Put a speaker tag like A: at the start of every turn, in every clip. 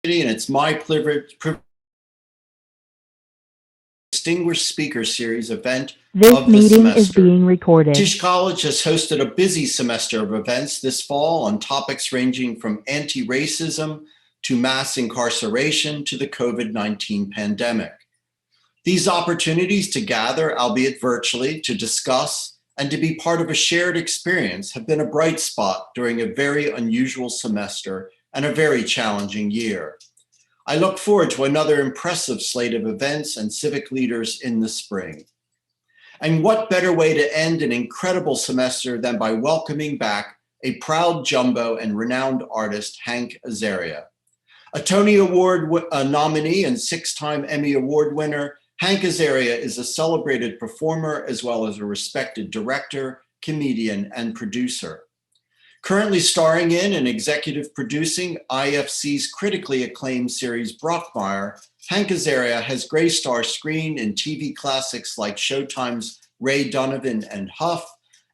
A: And it's my privilege distinguished speaker series event
B: This
A: of the
B: meeting is
A: semester.
B: being recorded.
A: Tisch College has hosted a busy semester of events this fall on topics ranging from anti-racism to mass incarceration to the COVID-19 pandemic. These opportunities to gather, albeit virtually, to discuss and to be part of a shared experience have been a bright spot during a very unusual semester and a very challenging year. I look forward to another impressive slate of events and civic leaders in the spring. And what better way to end an incredible semester than by welcoming back a proud jumbo and renowned artist, Hank Azaria. A Tony Award nominee and 6-time Emmy Award winner, Hank Azaria is a celebrated performer as well as a respected director, comedian, and producer. Currently starring in and executive producing IFC's critically acclaimed series Brockmire, Hank Azaria has graced star screen in TV classics like Showtime's Ray Donovan and Huff,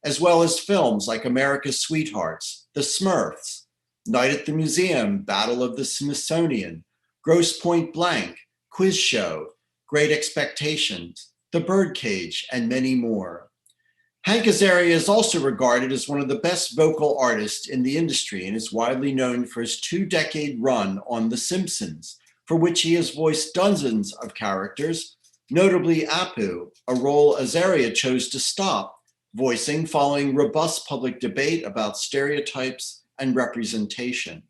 A: as well as films like America's Sweethearts, The Smurfs, Night at the Museum, Battle of the Smithsonian, Grosse Point Blank, Quiz Show, Great Expectations, The Birdcage, and many more. Hank Azaria is also regarded as one of the best vocal artists in the industry and is widely known for his 2-decade run on The Simpsons, for which he has voiced dozens of characters, notably Apu, a role Azaria chose to stop voicing following robust public debate about stereotypes and representation.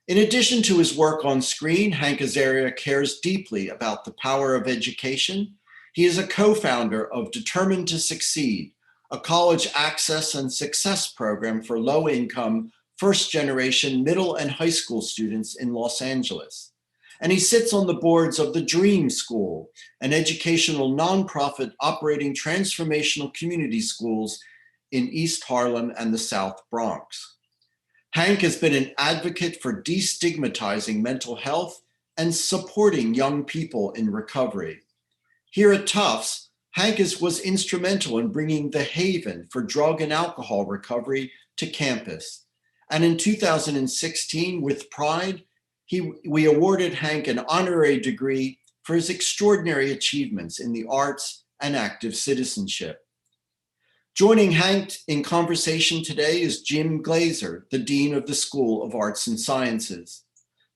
A: In addition to his work on screen, Hank Azaria cares deeply about the power of education. He is a co-founder of Determined to Succeed, a college access and success program for low-income, first-generation middle and high school students in Los Angeles. And he sits on the boards of the Dream School, an educational nonprofit operating transformational community schools in East Harlem and the South Bronx. Hank has been an advocate for destigmatizing mental health and supporting young people in recovery. Here at Tufts, Hank was instrumental in bringing the haven for drug and alcohol recovery to campus. And in 2016, with pride, we awarded Hank an honorary degree for his extraordinary achievements in the arts and active citizenship. Joining Hank in conversation today is Jim Glazer, the Dean of the School of Arts and Sciences.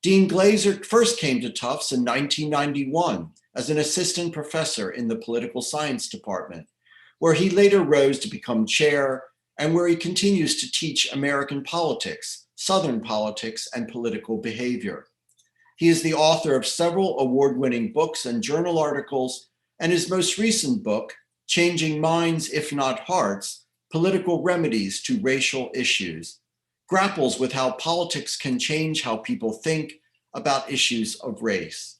A: Dean Glazer first came to Tufts in 1991 as an assistant professor in the political science department, where he later rose to become chair and where he continues to teach American politics, Southern politics, and political behavior. He is the author of several award-winning books and journal articles, and his most recent book, Changing Minds, If Not Hearts, Political Remedies to Racial Issues, grapples with how politics can change how people think about issues of race.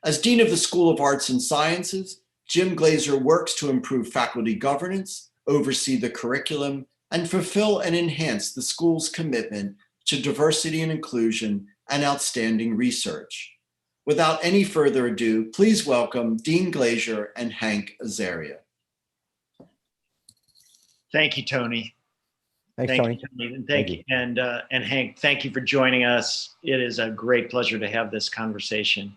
A: As Dean of the School of Arts and Sciences, Jim Glazer works to improve faculty governance, oversee the curriculum, and fulfill and enhance the school's commitment to diversity and inclusion and outstanding research. Without any further ado, please welcome Dean Glazer and Hank Azaria.
C: Thank you, Tony.
D: Thanks,
C: Tony.
D: Tony.
C: Thank you. And Hank, thank you for joining us. It is a great pleasure to have this conversation.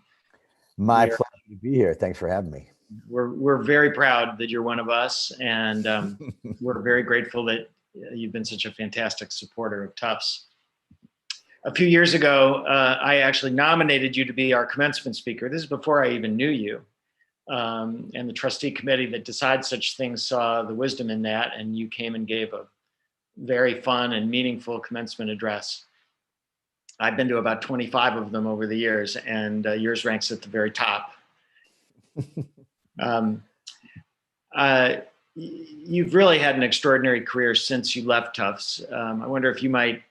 D: My pleasure to be here. Thanks for having me.
C: We're very proud that you're one of us, and we're very grateful that you've been such a fantastic supporter of Tufts. A few years ago, I actually nominated you to be our commencement speaker. This is before I even knew you. And the trustee committee that decides such things saw the wisdom in that, and you came and gave a very fun and meaningful commencement address. I've been to about 25 of them over the years, and yours ranks at the very top. You've really had an extraordinary career since you left Tufts. I wonder if you might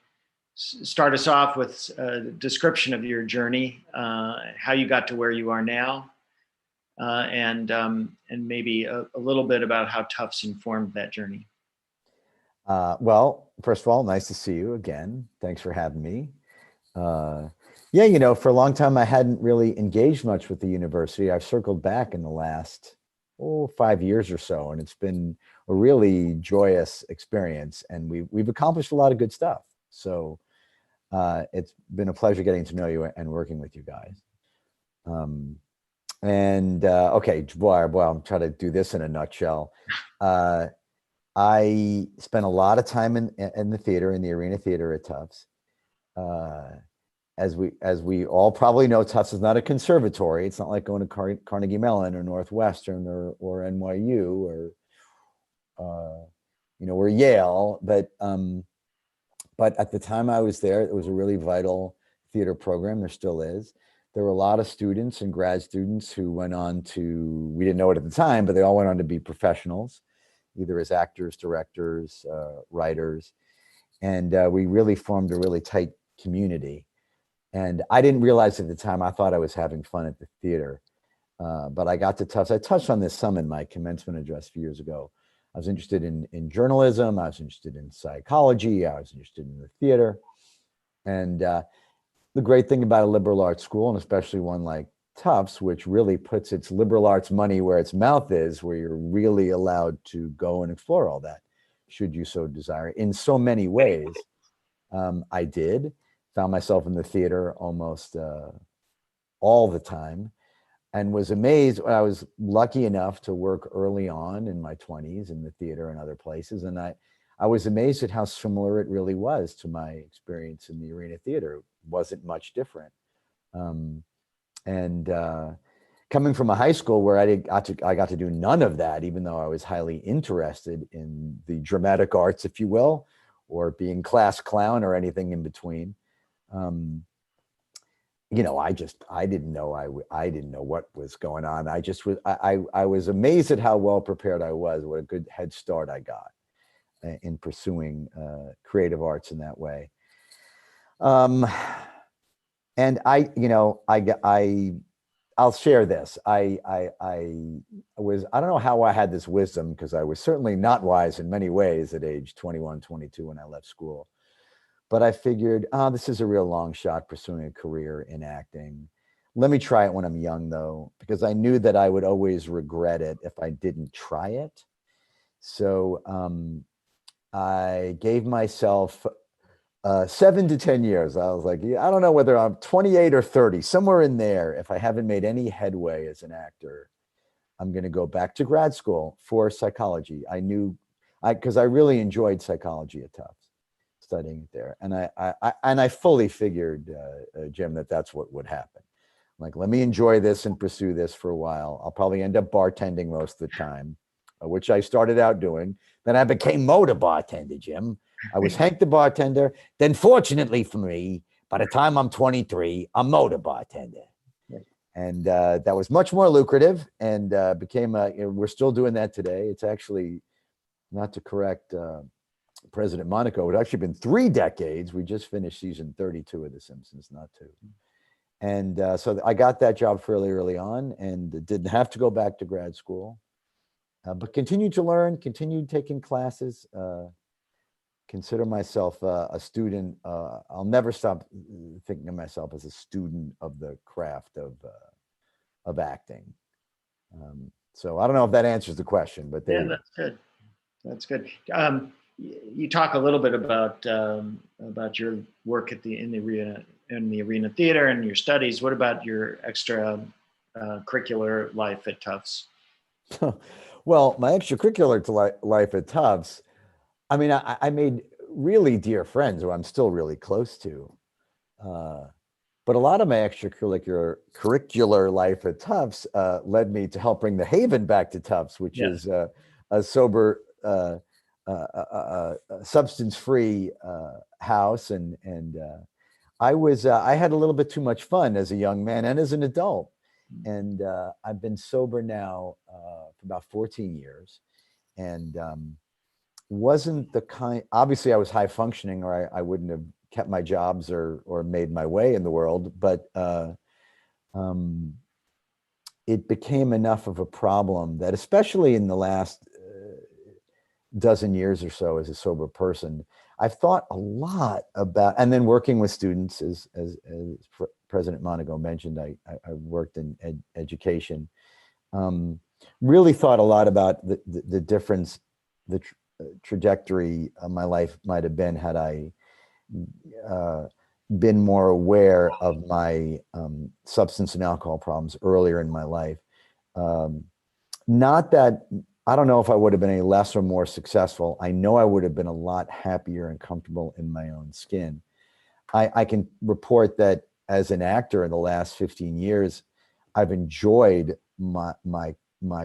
C: start us off with a description of your journey, how you got to where you are now, and maybe a little bit about how Tufts informed that journey.
D: Well, first of all, nice to see you again. Thanks for having me. Yeah, you know, for a long time, I hadn't really engaged much with the university. I've circled back in the last 5 years or so, and it's been a really joyous experience. And we've accomplished a lot of good stuff. So It's been a pleasure getting to know you and working with you guys. Okay, boy, I'm trying to do this in a nutshell. I spent a lot of time in the theater, in the Arena Theater at Tufts. As we all probably know, Tufts is not a conservatory. It's not like going to Carnegie Mellon or Northwestern or NYU or Yale. But at the time I was there, it was a really vital theater program. There still is. There were a lot of students and grad students who went on to, we didn't know it at the time, but they all went on to be professionals, either as actors, directors, writers. And we really formed a really tight community. And I didn't realize at the time, I thought I was having fun at the theater. But I got to Tufts. I touched on this some in my commencement address a few years ago. I was interested in journalism. I was interested in psychology. I was interested in the theater. And the great thing about a liberal arts school, and especially one like Tufts, which really puts its liberal arts money where its mouth is, where you're really allowed to go and explore all that, should you so desire, in so many ways. I did. Found myself in the theater almost all the time, and was amazed. I was lucky enough to work early on in my 20s in the theater and other places, and I was amazed at how similar it really was to my experience in the Arena Theater. It wasn't much different. Coming from a high school where I got to do none of that, even though I was highly interested in the dramatic arts, if you will, or being class clown or anything in between. I didn't know what was going on. I was amazed at how well prepared I was, what a good head start I got in pursuing creative arts in that way. And I'll share this. I don't know how I had this wisdom, because I was certainly not wise in many ways at age 21, 22 when I left school. But I figured, this is a real long shot pursuing a career in acting. Let me try it when I'm young, though, because I knew that I would always regret it if I didn't try it. So I gave myself 7 to 10 years. I was like, I don't know whether I'm 28 or 30, somewhere in there. If I haven't made any headway as an actor, I'm going to go back to grad school for psychology. I knew, because I really enjoyed psychology at Tufts, studying it there. And I fully figured, Jim, that's what would happen. Like, let me enjoy this and pursue this for a while. I'll probably end up bartending most of the time, which I started out doing. Then I became Mo the bartender, Jim. I was Hank the bartender. Then fortunately for me, by the time I'm 23, I'm Mo the bartender. And that was much more lucrative, and became we're still doing that today. It's actually, not to correct President Monaco, it's actually been 3 decades. We just finished season 32 of The Simpsons, not 2. And so I got that job fairly early on, and didn't have to go back to grad school, but continued to learn, continued taking classes, consider myself a student. I'll never stop thinking of myself as a student of the craft of acting. So I don't know if that answers the question, but
C: yeah, that's good. That's good. You talk a little bit about your work in the Arena Theater and your studies. What about your extra curricular life at Tufts?
D: Well, my extracurricular life at Tufts, I mean, I made really dear friends who I'm still really close to. But a lot of my extracurricular life at Tufts led me to help bring the Haven back to Tufts, which is a sober, substance-free house. And I had a little bit too much fun as a young man and as an adult. And I've been sober now for about 14 years. And wasn't the kind, obviously I was high functioning, or I wouldn't have kept my jobs or made my way in the world, but it became enough of a problem that, especially in the last dozen years or so as a sober person, I've thought a lot about, and then working with students, as President Monaco mentioned, I worked in education, really thought a lot about the difference, the trajectory of my life might have been had I been more aware of my substance and alcohol problems earlier in my life. Not that, I don't know if I would have been any less or more successful. I know I would have been a lot happier and comfortable in my own skin. I can report that as an actor in the last 15 years, I've enjoyed my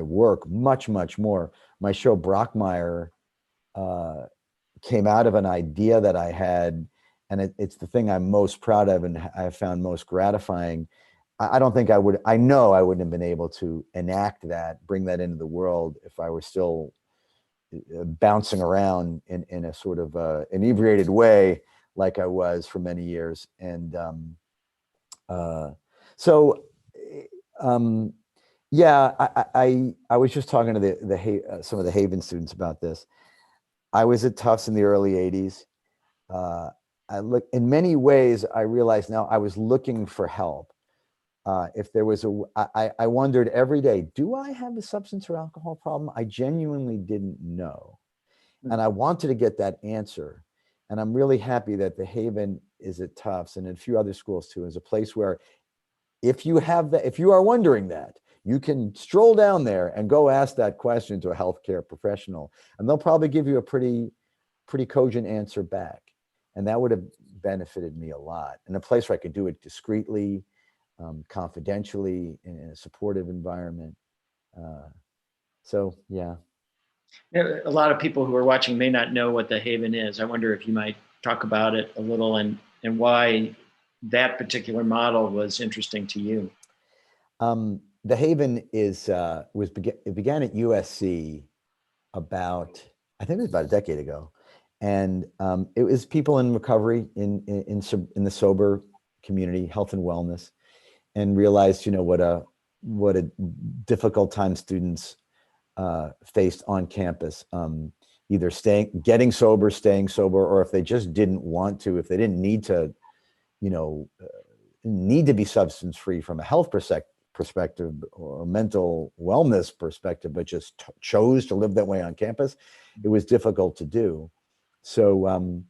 D: work much, much more. My show Brockmire came out of an idea that I had, and it's the thing I'm most proud of and I found most gratifying. I don't think I know I wouldn't have been able to enact that, bring that into the world if I were still bouncing around in a sort of inebriated way like I was for many years. And so yeah, I was just talking to some of the Haven students about this. I was at Tufts in the early 80s. In many ways, I realized now I was looking for help. If there was I wondered every day, do I have a substance or alcohol problem? I genuinely didn't know. And I wanted to get that answer. And I'm really happy that the Haven is at Tufts and in a few other schools too, is a place where if you are wondering that, you can stroll down there and go ask that question to a healthcare professional, and they'll probably give you a pretty cogent answer back. And that would have benefited me a lot. And a place where I could do it discreetly, confidentially, in a supportive environment. So, yeah.
C: A lot of people who are watching may not know what the Haven is. I wonder if you might talk about it a little and why that particular model was interesting to you.
D: The Haven it began at USC about, I think it was about a decade ago. And it was people in recovery in the sober community, health and wellness, and realized, what a difficult time students faced on campus, either getting sober, staying sober, or if they just didn't want to, if they didn't need to, need to be substance free from a health perspective or mental wellness perspective, but just chose to live that way on campus, it was difficult to do. So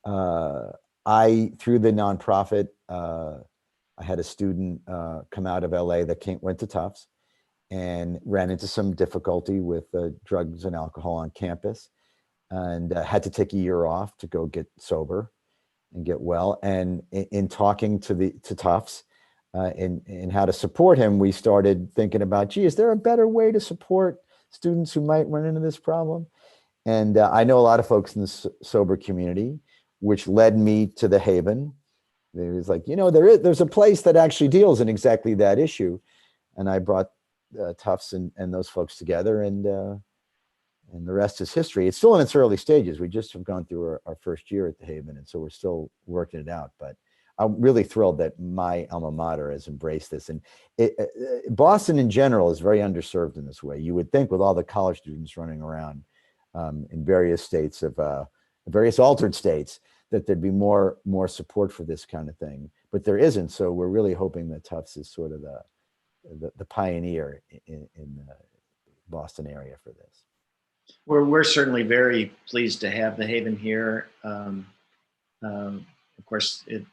D: through the nonprofit, I had a student come out of LA that went to Tufts and ran into some difficulty with drugs and alcohol on campus, and had to take a year off to go get sober and get well. And in talking to Tufts in how to support him, we started thinking about, gee, is there a better way to support students who might run into this problem? And I know a lot of folks in the sober community, which led me to the Haven. It was like, there's a place that actually deals in exactly that issue. And I brought Tufts and those folks together, and the rest is history. It's still in its early stages. We just have gone through our first year at the Haven, and so we're still working it out. But I'm really thrilled that my alma mater has embraced this. And Boston in general is very underserved in this way. You would think with all the college students running around in various states of various altered states, that there'd be more support for this kind of thing, but there isn't. So we're really hoping that Tufts is sort of the pioneer in the Boston area for this.
C: We're certainly very pleased to have the Haven here. Of course, it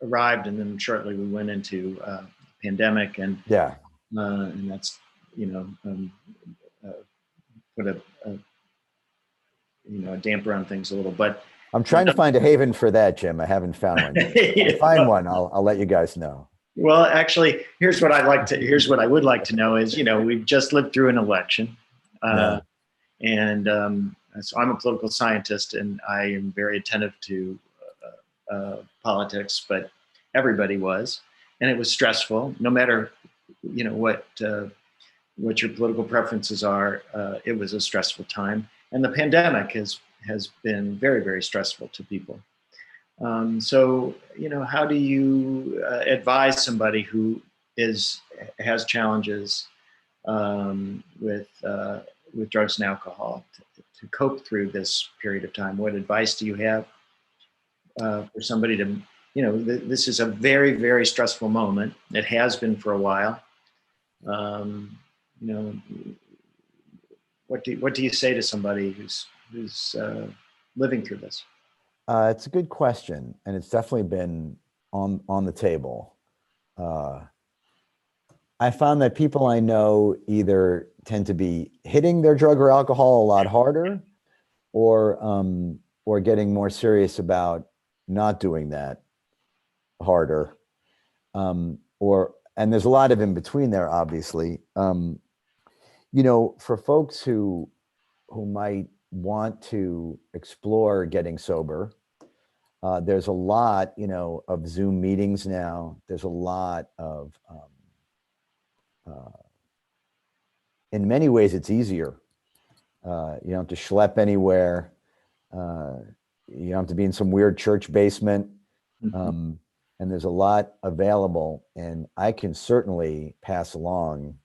C: arrived, and then shortly we went into pandemic, and
D: yeah,
C: and that's put a damper on things a little. But
D: I'm trying to find a Haven for that, Jim. I haven't found one yet. If I find one, I'll let you guys know.
C: Well, actually, here's what I would like to know is, we've just lived through an election.
D: Yeah.
C: And so I'm a political scientist, and I am very attentive to politics, but everybody was, and it was stressful. No matter, what your political preferences are, it was a stressful time. And the pandemic has been very, very stressful to people. So, how do you advise somebody who has challenges with drugs and alcohol to cope through this period of time? What advice do you have for somebody to, this is a very, very stressful moment. It has been for a while. What do you say to somebody who's living through this?
D: It's a good question, and it's definitely been on the table. I found that people I know either tend to be hitting their drug or alcohol a lot harder, or getting more serious about not doing that harder. And there's a lot of in between there, obviously. For folks who might want to explore getting sober, there's a lot, of Zoom meetings now. There's a lot of, in many ways, it's easier. You don't have to schlep anywhere. You don't have to be in some weird church basement. And there's a lot available. And I can certainly pass along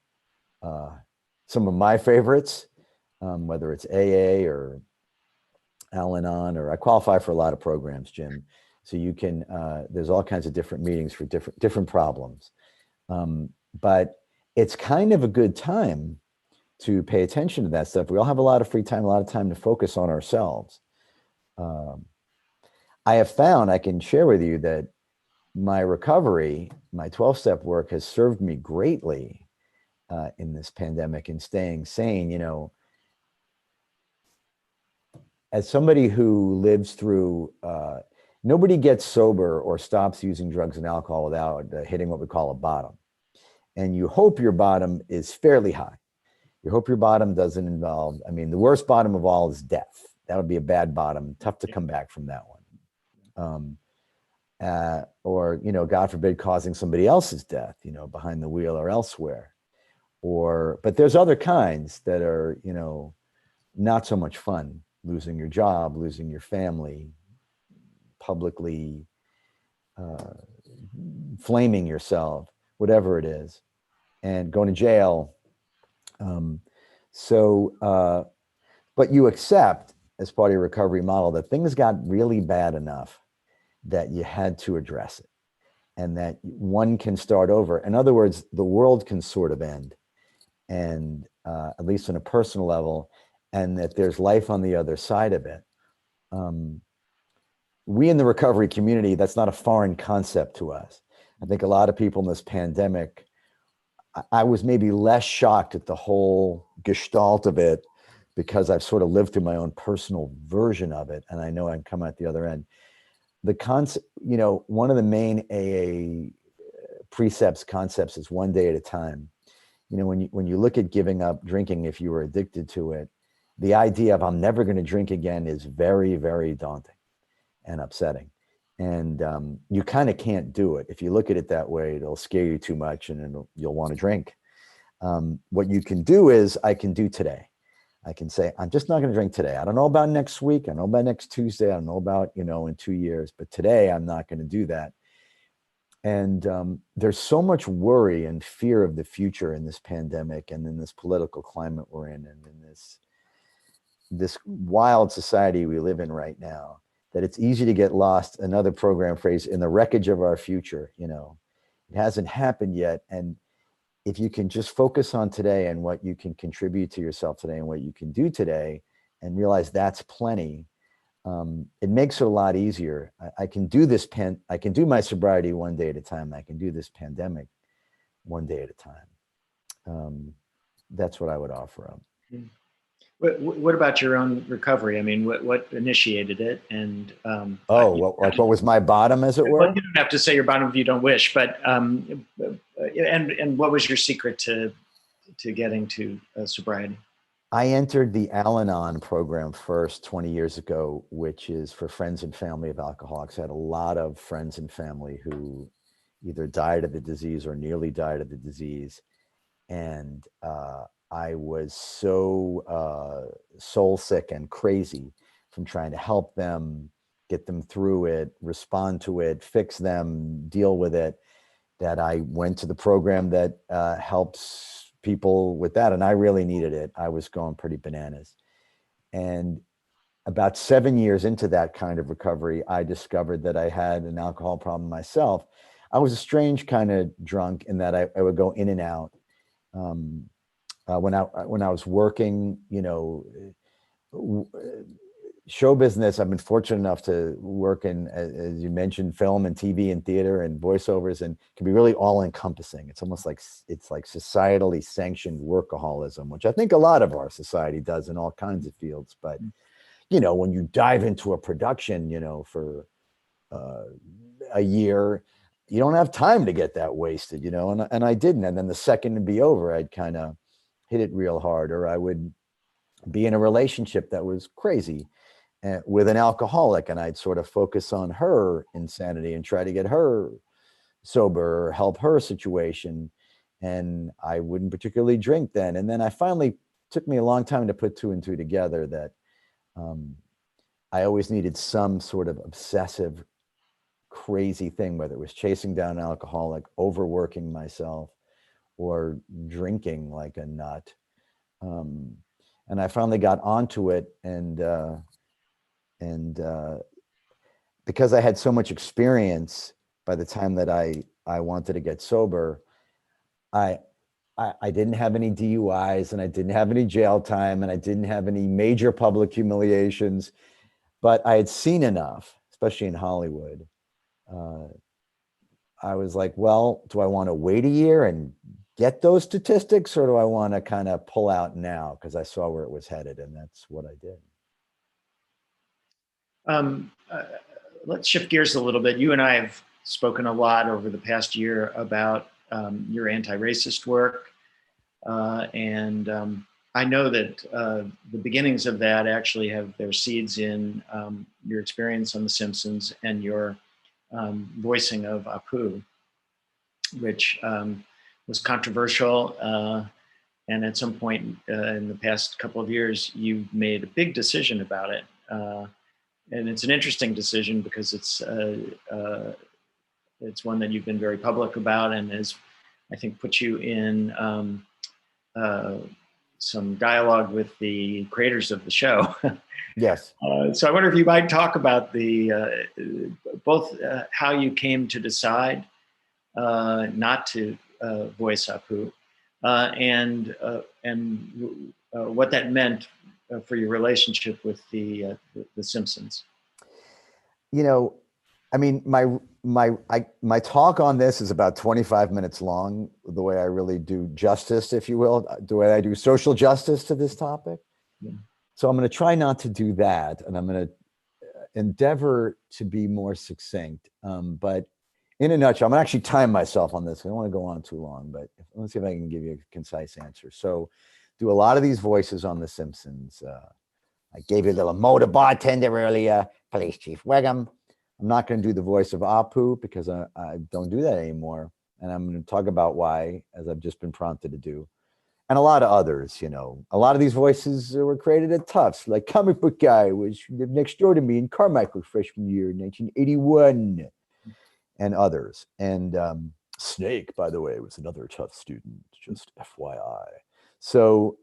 D: some of my favorites, whether it's AA or Al-Anon, or I qualify for a lot of programs, Jim. So you can, there's all kinds of different meetings for different problems. But it's kind of a good time to pay attention to that stuff. We all have a lot of free time, a lot of time to focus on ourselves. I have found, I can share with you, that my recovery, my 12-step work has served me greatly in this pandemic and staying sane. As somebody who lives through, nobody gets sober or stops using drugs and alcohol without hitting what we call a bottom. And you hope your bottom is fairly high. You hope your bottom doesn't involve, the worst bottom of all is death. That would be a bad bottom, tough to come back from that one. Or, God forbid, causing somebody else's death, behind the wheel or elsewhere. But there's other kinds that are, not so much fun. Losing your job, losing your family, publicly flaming yourself, whatever it is, and going to jail. But you accept, as part of your recovery model, that things got really bad enough that you had to address it, and that one can start over. In other words, the world can sort of end, and at least on a personal level, and that there's life on the other side of it. We in the recovery community, that's not a foreign concept to us. I think a lot of people in this pandemic, I was maybe less shocked at the whole gestalt of it because I've sort of lived through my own personal version of it, and I know I can come out the other end. The concept, one of the main AA concepts is one day at a time. When you look at giving up drinking, if you were addicted to it, the idea of I'm never going to drink again is very, very daunting and upsetting. And you kind of can't do it. If you look at it that way, it'll scare you too much and you'll want to drink. What you can do is, I can do today. I can say, I'm just not going to drink today. I don't know about next week. I don't know about next Tuesday. I don't know about, in 2 years, but today I'm not going to do that. And there's so much worry and fear of the future in this pandemic and in this political climate we're in, and in this wild society we live in right now, that it's easy to get lost, another program phrase, in the wreckage of our future. It hasn't happened yet. And if you can just focus on today and what you can contribute to yourself today and what you can do today, and realize that's plenty, it makes it a lot easier. I can do this I can do my sobriety one day at a time. I can do this pandemic one day at a time. That's what I would offer up.
C: What about your own recovery? What initiated it? And
D: what was my bottom, as it were?
C: Well, you don't have to say your bottom if you don't wish, but and what was your secret to getting to sobriety?
D: I entered the Al-Anon program first 20 years ago, which is for friends and family of alcoholics. I had a lot of friends and family who either died of the disease or nearly died of the disease. And I was so soul sick and crazy from trying to help them, get them through it, respond to it, fix them, deal with it, that I went to the program that helps people with that. And I really needed it. I was going pretty bananas. And about 7 years into that kind of recovery, I discovered that I had an alcohol problem myself. I was a strange kind of drunk in that I would go in and out. When I was working, show business, I've been fortunate enough to work in, as you mentioned, film and TV and theater and voiceovers, and can be really all encompassing. It's almost like, it's like societally sanctioned workaholism, which I think a lot of our society does in all kinds of fields. But, you know, when you dive into a production, you know, for a year, you don't have time to get that wasted, you know, and I didn't. And then the second it'd be over, I'd kind of hit it real hard, or I would be in a relationship that was crazy with an alcoholic, and I'd sort of focus on her insanity and try to get her sober or help her situation. And I wouldn't particularly drink then. And then I finally, took me a long time to put two and two together, that I always needed some sort of obsessive, crazy thing, whether it was chasing down an alcoholic, overworking myself, or drinking like a nut. And I finally got onto it, and because I had so much experience by the time that I wanted to get sober, I didn't have any DUIs, and I didn't have any jail time, and I didn't have any major public humiliations, but I had seen enough, especially in Hollywood. I was like, well, do I want to wait a year and get those statistics, or do I want to kind of pull out now? Because I saw where it was headed, and that's what I did.
C: Let's shift gears a little bit. You and I have spoken a lot over the past year about your anti-racist work. And I know that the beginnings of that actually have their seeds in your experience on The Simpsons and your voicing of Apu, which was controversial. And at some point in the past couple of years, you made a big decision about it. And it's an interesting decision because it's one that you've been very public about, and has, I think, put you in some dialogue with the creators of the show.
D: Yes.
C: So I wonder if you might talk about the both how you came to decide not to voice Apu, and what that meant for your relationship with the Simpsons.
D: You know, I mean, my talk on this is about 25 minutes long, the way I really do justice, if you will, the way I do social justice to this topic. Yeah. So I'm going to try not to do that, and I'm going to endeavor to be more succinct. But in a nutshell, I'm going to actually time myself on this. I don't want to go on too long, but let's see if I can give you a concise answer. So do a lot of these voices on The Simpsons. I gave you a little motor bartender earlier, Police Chief Wiggum. I'm not going to do the voice of Apu because I don't do that anymore. And I'm going to talk about why, as I've just been prompted to do. And a lot of others, you know. A lot of these voices were created at Tufts, like Comic Book Guy was lived next door to me in Carmichael freshman year in 1981, and others. And Snake, by the way, was another Tufts student, just FYI. So,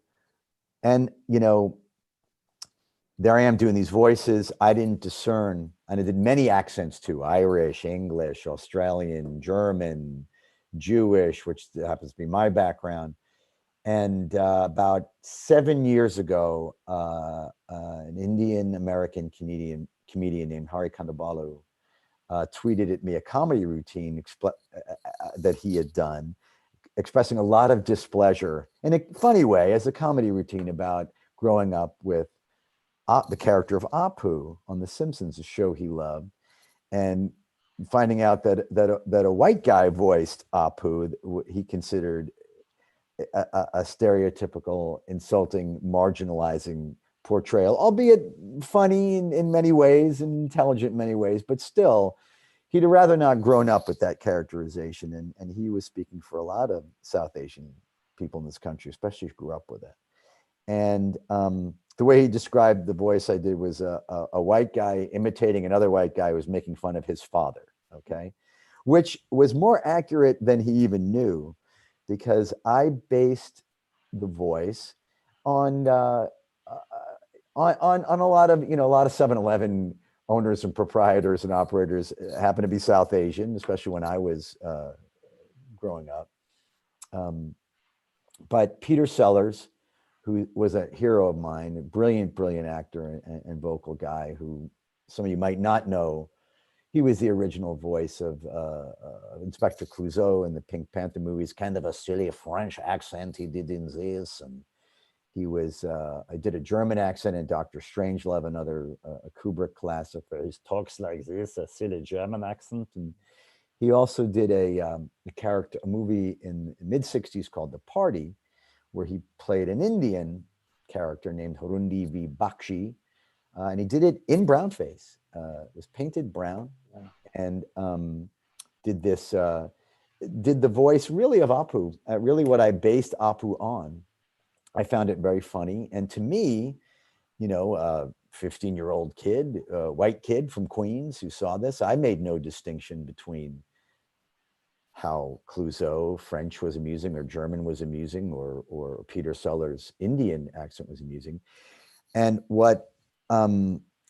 D: and, you know, there I am doing these voices. I didn't discern, and I did many accents too: Irish, English, Australian, German, Jewish, which happens to be my background. And about 7 years ago, an Indian American comedian named Hari Kondabolu tweeted at me a comedy routine that he had done, expressing a lot of displeasure in a funny way as a comedy routine about growing up with the character of Apu on The Simpsons, a show he loved, and finding out that a white guy voiced Apu, he considered a stereotypical, insulting, marginalizing portrayal, albeit funny in many ways and intelligent in many ways, but still, he'd rather not grown up with that characterization. And he was speaking for a lot of South Asian people in this country, especially who grew up with it. And the way he described the voice I did was a white guy imitating another white guy who was making fun of his father, okay? Which was more accurate than he even knew, because I based the voice on a lot of, you know, a lot of 7-Eleven owners and proprietors and operators happen to be South Asian, especially when I was growing up. But Peter Sellers who was a hero of mine, a brilliant, brilliant actor and vocal guy who some of you might not know. He was the original voice of Inspector Clouseau in the Pink Panther movies, kind of a silly French accent he did in this. And he was, I did a German accent in Dr. Strangelove, another Kubrick classic. He talks like this, a silly German accent. And he also did a movie in the mid-60s called The Party, where he played an Indian character named Harundi V. Bakshi. And he did it in brownface. It was painted brown, and did the voice really of Apu, really what I based Apu on. I found it very funny. And to me, 15-year-old kid, white kid from Queens who saw this, I made no distinction between how Clouseau French was amusing or German was amusing or Peter Sellers' Indian accent was amusing. And what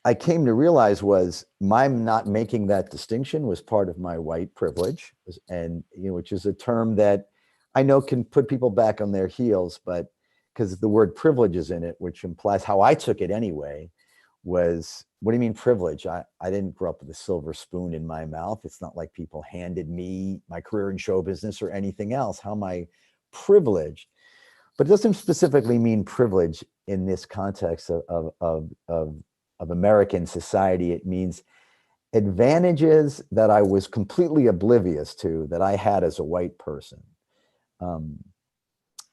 D: I came to realize was my not making that distinction was part of my white privilege, and which is a term that I know can put people back on their heels, but because the word privilege is in it, which implies how I took it anyway, was, what do you mean privilege? I didn't grow up with a silver spoon in my mouth. It's not like people handed me my career in show business or anything else. How am I privileged? But it doesn't specifically mean privilege in this context of American society. It means advantages that I was completely oblivious to that I had as a white person,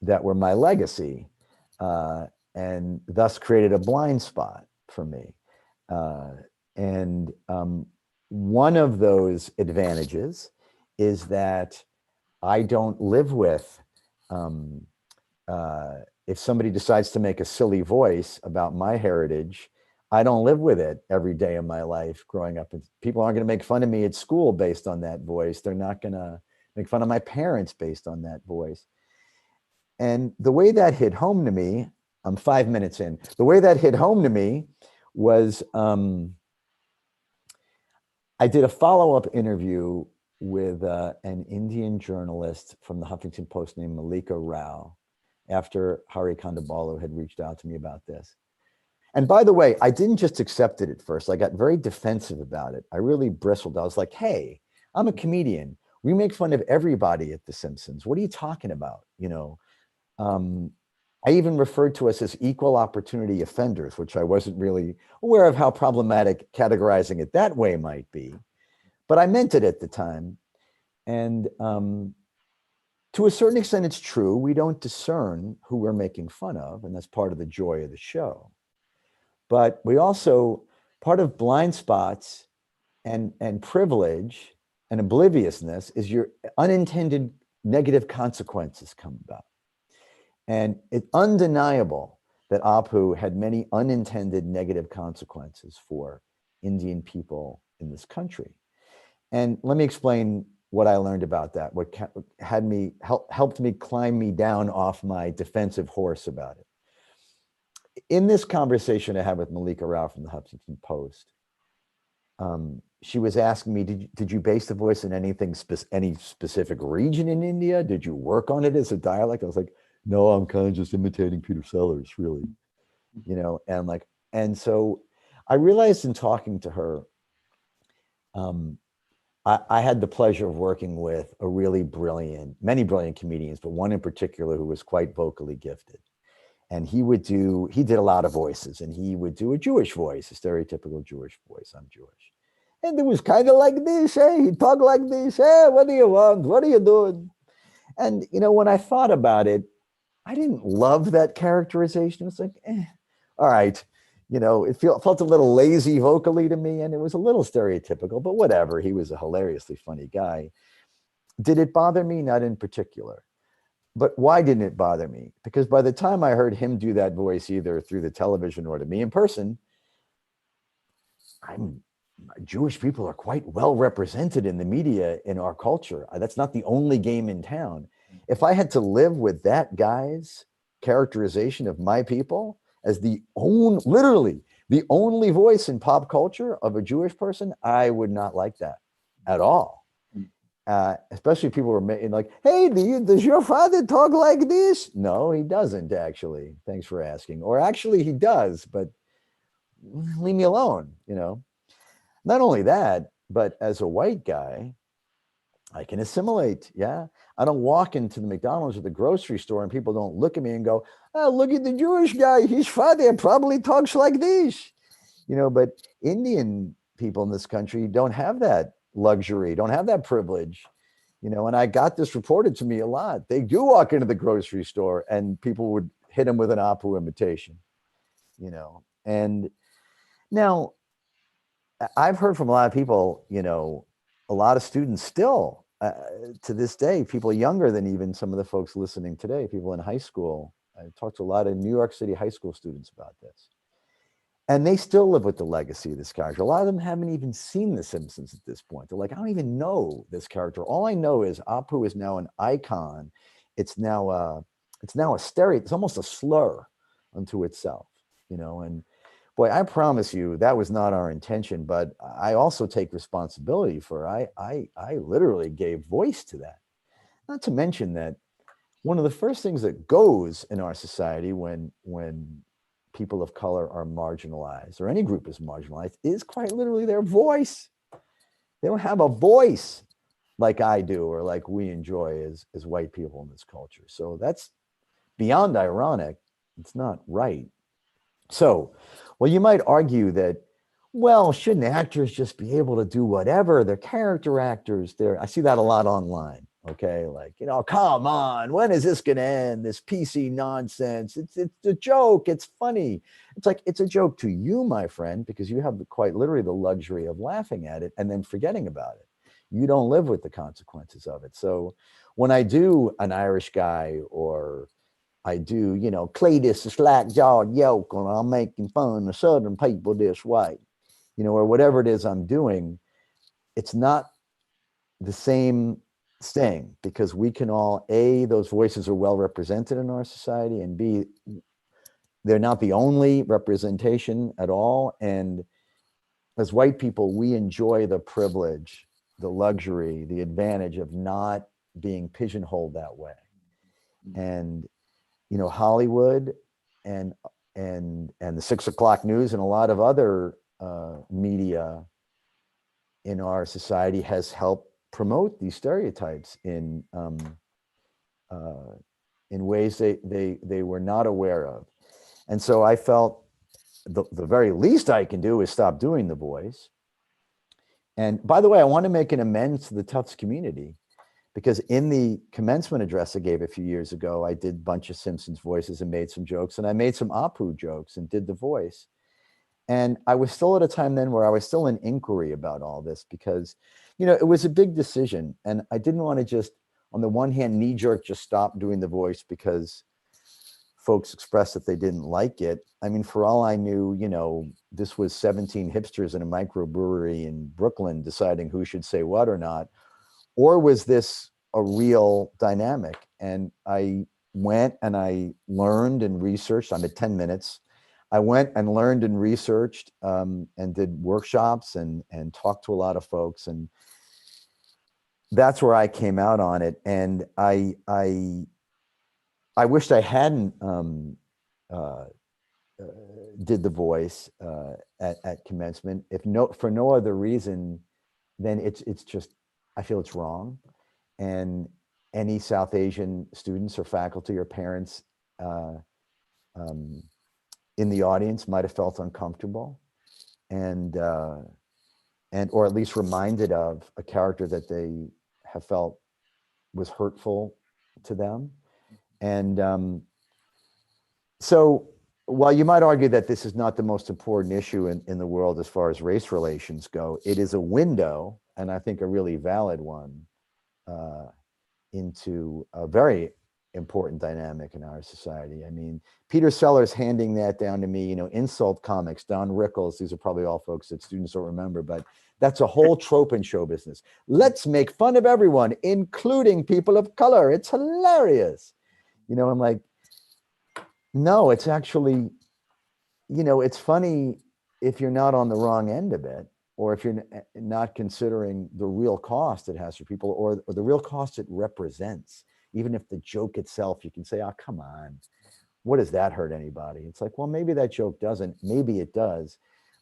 D: that were my legacy, and thus created a blind spot for me. And one of those advantages is that I don't live with, if somebody decides to make a silly voice about my heritage, I don't live with it every day of my life growing up. And people aren't going to make fun of me at school based on that voice. They're not going to make fun of my parents based on that voice. And the way that hit home to me, I'm 5 minutes in, the way that hit home to me was I did a follow-up interview with an Indian journalist from the Huffington Post named Malika Rao after Hari Kondabolu had reached out to me about this. And by the way, I didn't just accept it at first. I got very defensive about it. I really bristled. I was like, hey, I'm a comedian. We make fun of everybody at The Simpsons. What are you talking about? I even referred to us as equal opportunity offenders, which I wasn't really aware of how problematic categorizing it that way might be. But I meant it at the time. And to a certain extent, it's true. We don't discern who we're making fun of, and that's part of the joy of the show. But we also, part of blind spots and privilege and obliviousness is your unintended negative consequences come about. And it's undeniable that Apu had many unintended negative consequences for Indian people in this country. And let me explain what I learned about that, what had me helped me climb me down off my defensive horse about it. In this conversation I had with Malika Rao from the Huffington Post, she was asking me, did you base the voice in anything, any specific region in India? Did you work on it as a dialect? I was like, no, I'm kind of just imitating Peter Sellers, really, and so I realized in talking to her, I had the pleasure of working with many brilliant comedians, but one in particular who was quite vocally gifted. And he did a lot of voices, and he would do a Jewish voice, a stereotypical Jewish voice. I'm Jewish. And it was kind of like this, hey, he'd talk like this, hey, what do you want? What are you doing? And, when I thought about it, I didn't love that characterization. It's like, all right. It felt a little lazy vocally to me, and it was a little stereotypical, but whatever. He was a hilariously funny guy. Did it bother me? Not in particular. But why didn't it bother me? Because by the time I heard him do that voice, either through the television or to me in person, Jewish people are quite well represented in the media in our culture. That's not the only game in town. If I had to live with that guy's characterization of my people as literally the only voice in pop culture of a Jewish person, I would not like that at all. especially people were like, hey, does your father talk like this? No, he doesn't actually. Thanks for asking. Or actually he does, but leave me alone, Not only that, but as a white guy, I can assimilate. Yeah. I don't walk into the McDonald's or the grocery store and people don't look at me and go, oh, look at the Jewish guy. His father probably talks like this, but Indian people in this country don't have that luxury, don't have that privilege, and I got this reported to me a lot. They do walk into the grocery store and people would hit them with an Apu imitation, and now I've heard from a lot of people, a lot of students still to this day, people younger than even some of the folks listening today, people in high school. I talked to a lot of New York City high school students about this. And they still live with the legacy of this character. A lot of them haven't even seen The Simpsons at this point. They're like, I don't even know this character. All I know is Apu is now an icon. It's now a stereo. It's almost a slur unto itself, And boy, I promise you that was not our intention. But I also take responsibility for I literally gave voice to that. Not to mention that one of the first things that goes in our society when people of color are marginalized, or any group is marginalized, is quite literally their voice. They don't have a voice like I do, or like we enjoy as white people in this culture. So that's beyond ironic. It's not right. So, well, you might argue that, well, shouldn't actors just be able to do whatever? They're character actors. I see that a lot online. Okay, like, come on, when is this gonna end? This PC nonsense. It's a joke. It's funny. It's like, it's a joke to you, my friend, because you have quite literally the luxury of laughing at it and then forgetting about it. You don't live with the consequences of it. So when I do an Irish guy, or I do, Cletus, the slack-jawed yoke, and I'm making fun of Southern people this way, or whatever it is I'm doing, it's not the same thing, because we can all, A, those voices are well represented in our society, and B, they're not the only representation at all. And as white people, we enjoy the privilege, the luxury, the advantage of not being pigeonholed that way. And Hollywood and the 6 o'clock news and a lot of other media in our society has helped promote these stereotypes in ways they were not aware of. And so I felt the very least I can do is stop doing the voice. And by the way, I want to make an amends to the Tufts community, because in the commencement address I gave a few years ago, I did a bunch of Simpsons voices and made some jokes, and I made some Apu jokes and did the voice. And I was still at a time then where I was still in inquiry about all this, because, it was a big decision. And I didn't want to just, on the one hand, knee jerk, just stop doing the voice because folks expressed that they didn't like it. I mean, for all I knew, this was 17 hipsters in a microbrewery in Brooklyn deciding who should say what or not. Or was this a real dynamic? And I went and I learned and researched. I'm at 10 minutes. I went and learned and researched and did workshops and talked to a lot of folks. And that's where I came out on it. And I wished I hadn't did the voice at commencement, for no other reason than it's just, I feel it's wrong. And any South Asian students or faculty or parents in the audience might have felt uncomfortable and or at least reminded of a character that they have felt was hurtful to them. And so while you might argue that this is not the most important issue in the world as far as race relations go, it is a window, and I think a really valid one, into a very important dynamic in our society. I mean, Peter Sellers handing that down to me, insult comics, Don Rickles, these are probably all folks that students don't remember, but that's a whole trope in show business. Let's make fun of everyone, including people of color. It's hilarious. I'm like, no, it's actually, it's funny if you're not on the wrong end of it. or if you're not considering the real cost it has for people, or the real cost it represents. Even if the joke itself, you can say, oh, come on, what does that hurt anybody? It's like, well, maybe that joke doesn't, maybe it does,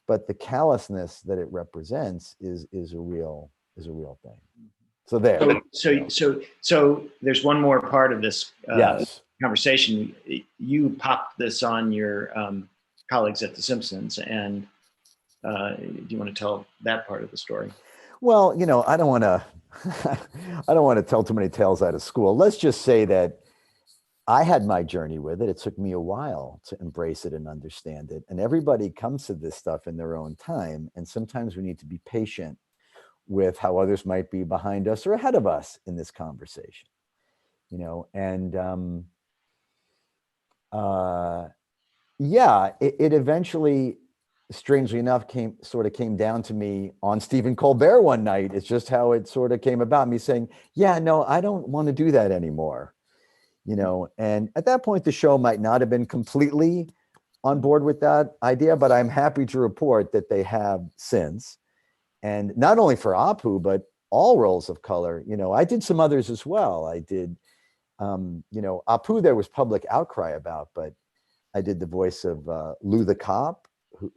D: but the callousness that it represents is a real thing. So there.
C: So there's one more part of this
D: yes.
C: conversation. You popped this on your colleagues at the Simpsons, and do you want to tell that part of the story?
D: Well, I don't want to I don't want to tell too many tales out of school. Let's just say that I had my journey with it. It took me a while to embrace it and understand it. And everybody comes to this stuff in their own time. And sometimes we need to be patient with how others might be behind us or ahead of us in this conversation, and it eventually, strangely enough, came down to me on Stephen Colbert one night. It's just how it sort of came about, me saying, yeah, no, I don't want to do that anymore. And at that point, the show might not have been completely on board with that idea, but I'm happy to report that they have since. And not only for Apu, but all roles of color. I did some others as well. I did, Apu, there was public outcry about, but I did the voice of Lou the cop,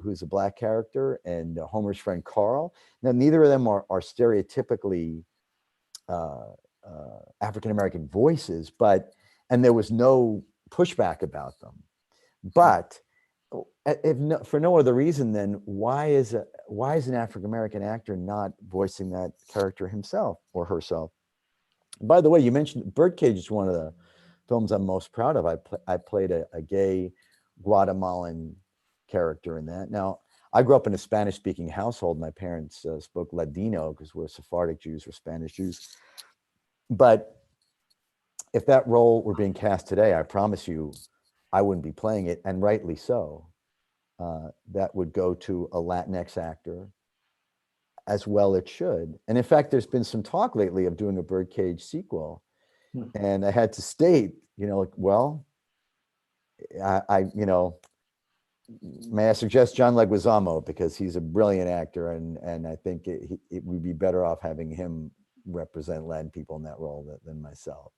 D: who's a Black character, and Homer's friend Carl. Now, neither of them are stereotypically African-American voices, and there was no pushback about them. But for no other reason, then why is an African-American actor not voicing that character himself or herself? By the way, you mentioned Birdcage is one of the films I'm most proud of. I played a gay Guatemalan character in that. Now, I grew up in a Spanish-speaking household. My parents spoke Ladino because we're Sephardic Jews or Spanish Jews. But if that role were being cast today, I promise you, I wouldn't be playing it, and rightly so. That would go to a Latinx actor, as well it should. And in fact, there's been some talk lately of doing a Birdcage sequel. And I had to state, well, may I suggest John Leguizamo, because he's a brilliant actor, and I think it would be better off having him represent Latin people in that role than myself.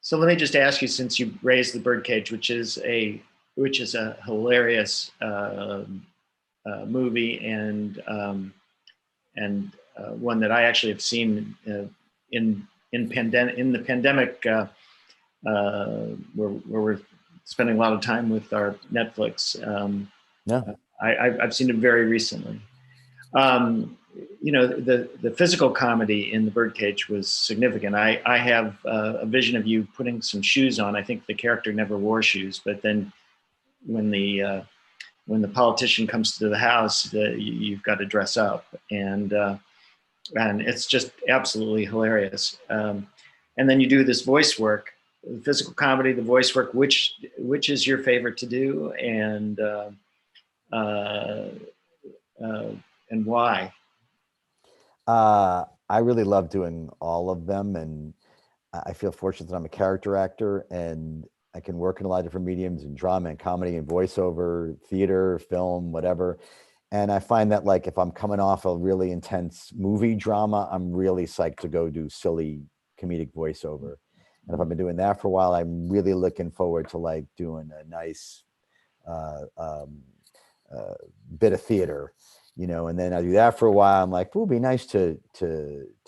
C: So let me just ask you, since you raised the Birdcage, which is a hilarious movie, and one that I actually have seen in the pandemic, where we're spending a lot of time with our Netflix. I've seen it very recently. The physical comedy in the Birdcage was significant. I have a vision of you putting some shoes on. I think the character never wore shoes, but then when the politician comes to the house, you've got to dress up, and it's just absolutely hilarious. And then you do this voice work, the physical comedy, the voice work. Which is your favorite to do, and why?
D: I really love doing all of them, and I feel fortunate that I'm a character actor and I can work in a lot of different mediums, in drama and comedy and voiceover, theater, film, whatever. And I find that, like, if I'm coming off a really intense movie drama, I'm really psyched to go do silly comedic voiceover. And if I've been doing that for a while, I'm really looking forward to like doing a nice bit of theater. And then I do that for a while. I'm like, it'd be nice to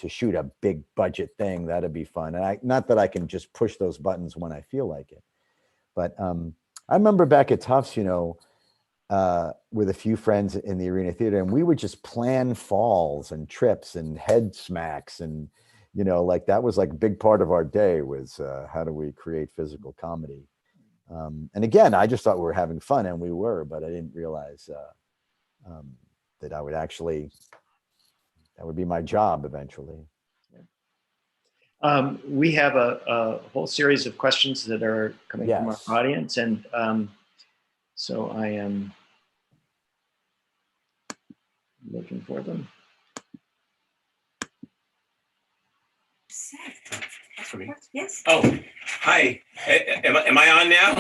D: shoot a big budget thing. That'd be fun. And not that I can just push those buttons when I feel like it, but I remember back at Tufts, with a few friends in the Arena Theater, and we would just plan falls and trips and head smacks, and like that was like a big part of our day was how do we create physical comedy. And again, I just thought we were having fun, and we were, but I didn't realize that that would be my job eventually.
C: We have a whole series of questions that are coming from our audience, and so I am looking for them.
B: Yes.
C: Oh,
B: Hi, am I on now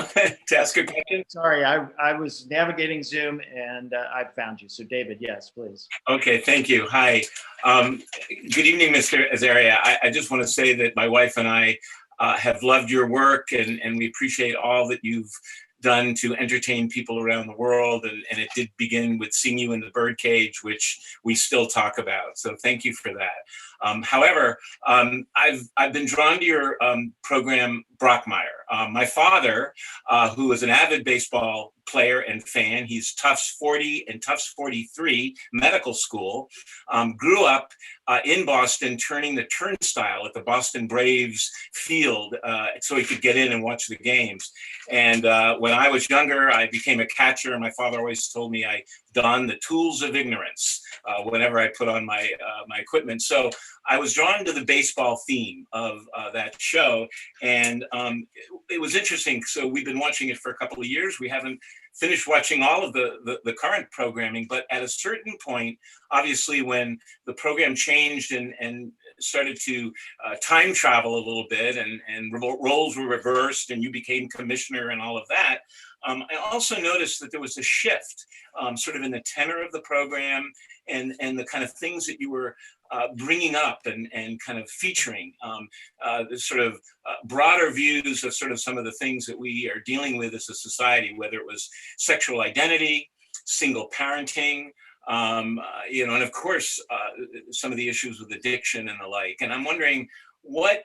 B: to ask a question?
C: Sorry, I was navigating Zoom and I found you. So David, yes, please.
B: Okay, thank you. Hi. Good evening, Mr. Azaria. I just want to say that my wife and I have loved your work, and we appreciate all that you've done to entertain people around the world. And it did begin with seeing you in the Birdcage, which we still talk about. So thank you for that. However, I've been drawn to your program, Brockmire. My father, who is an avid baseball player and fan, he's Tufts 40 and Tufts 43 medical school, grew up in Boston, turning the turnstile at the Boston Braves field so he could get in and watch the games. And when I was younger, I became a catcher, and my father always told me I donned the tools of ignorance whenever I put on my my equipment. So I was drawn to the baseball theme of that show, and it was interesting. So we've been watching it for a couple of years. We haven't finished watching all of the current programming, but at a certain point, obviously, when the program changed and started to time travel a little bit, and roles were reversed, and you became commissioner and all of that, I also noticed that there was a shift sort of in the tenor of the program and the kind of things that you were bringing up and kind of featuring, the sort of broader views of sort of some of the things that we are dealing with as a society, whether it was sexual identity, single parenting, and of course, some of the issues with addiction and the like. And I'm wondering what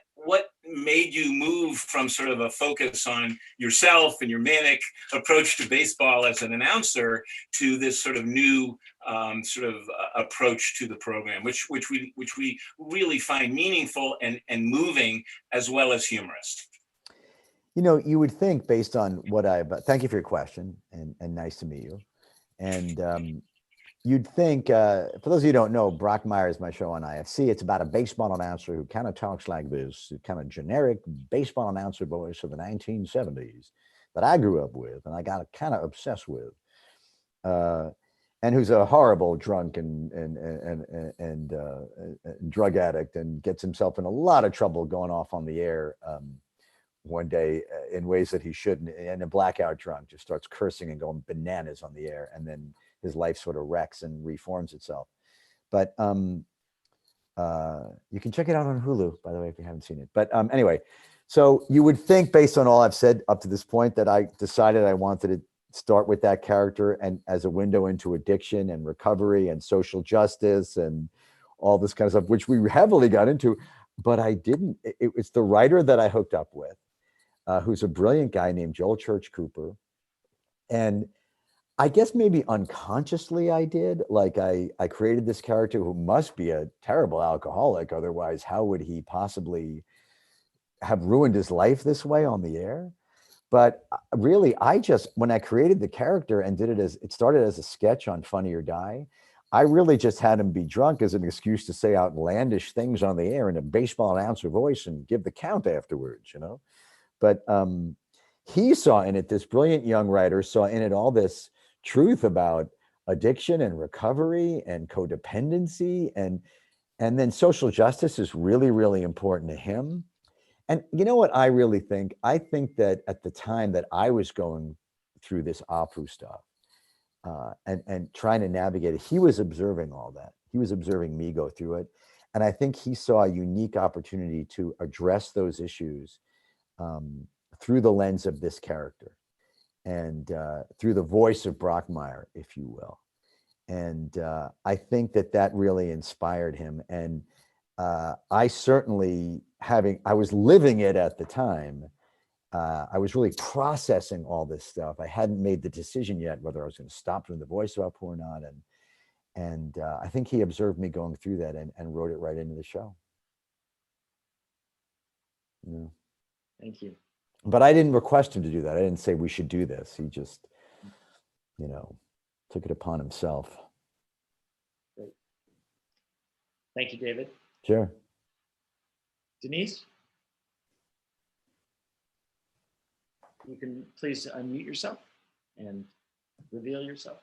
B: made you move from sort of a focus on yourself and your manic approach to baseball as an announcer to this sort of new approach to the program, which we really find meaningful and moving as well as humorous.
D: You know, you would think based on what thank you for your question, and nice to meet you. And you'd think, for those of you who don't know, Brockmire is my show on IFC. It's about a baseball announcer who kind of talks like this, kind of generic baseball announcer voice of the 1970s that I grew up with and I got kind of obsessed with, and who's a horrible drunk and drug addict and gets himself in a lot of trouble going off on the air one day in ways that he shouldn't, and a blackout drunk, just starts cursing and going bananas on the air, and then his life sort of wrecks and reforms itself. But you can check it out on Hulu, by the way, if you haven't seen it. But anyway, so you would think, based on all I've said up to this point, that I decided I wanted to start with that character and as a window into addiction and recovery and social justice and all this kind of stuff, which we heavily got into. But I didn't. It's the writer that I hooked up with, who's a brilliant guy named Joel Church Cooper. And I guess maybe unconsciously I did. Like I created this character who must be a terrible alcoholic. Otherwise, how would he possibly have ruined his life this way on the air? But really, when I created the character and did it started as a sketch on Funny or Die, I really just had him be drunk as an excuse to say outlandish things on the air in a baseball announcer voice and give the count afterwards, you know? But he saw in it, this brilliant young writer saw in it all this truth about addiction and recovery and codependency, and then social justice is really, really important to him. And you know what I really think? I think that at the time that I was going through this APU stuff and trying to navigate it, he was observing all that. He was observing me go through it. And I think he saw a unique opportunity to address those issues through the lens of this character and through the voice of Brockmire, if you will. And I think that really inspired him. And I certainly I was living it at the time. I was really processing all this stuff. I hadn't made the decision yet whether I was going to stop doing the voice of APU or not. And I think he observed me going through that and wrote it right into the show. Yeah.
C: Thank you.
D: But I didn't request him to do that. I didn't say we should do this. He just, took it upon himself.
C: Great. Thank you, David.
D: Sure.
C: Denise? You can please unmute yourself and reveal yourself.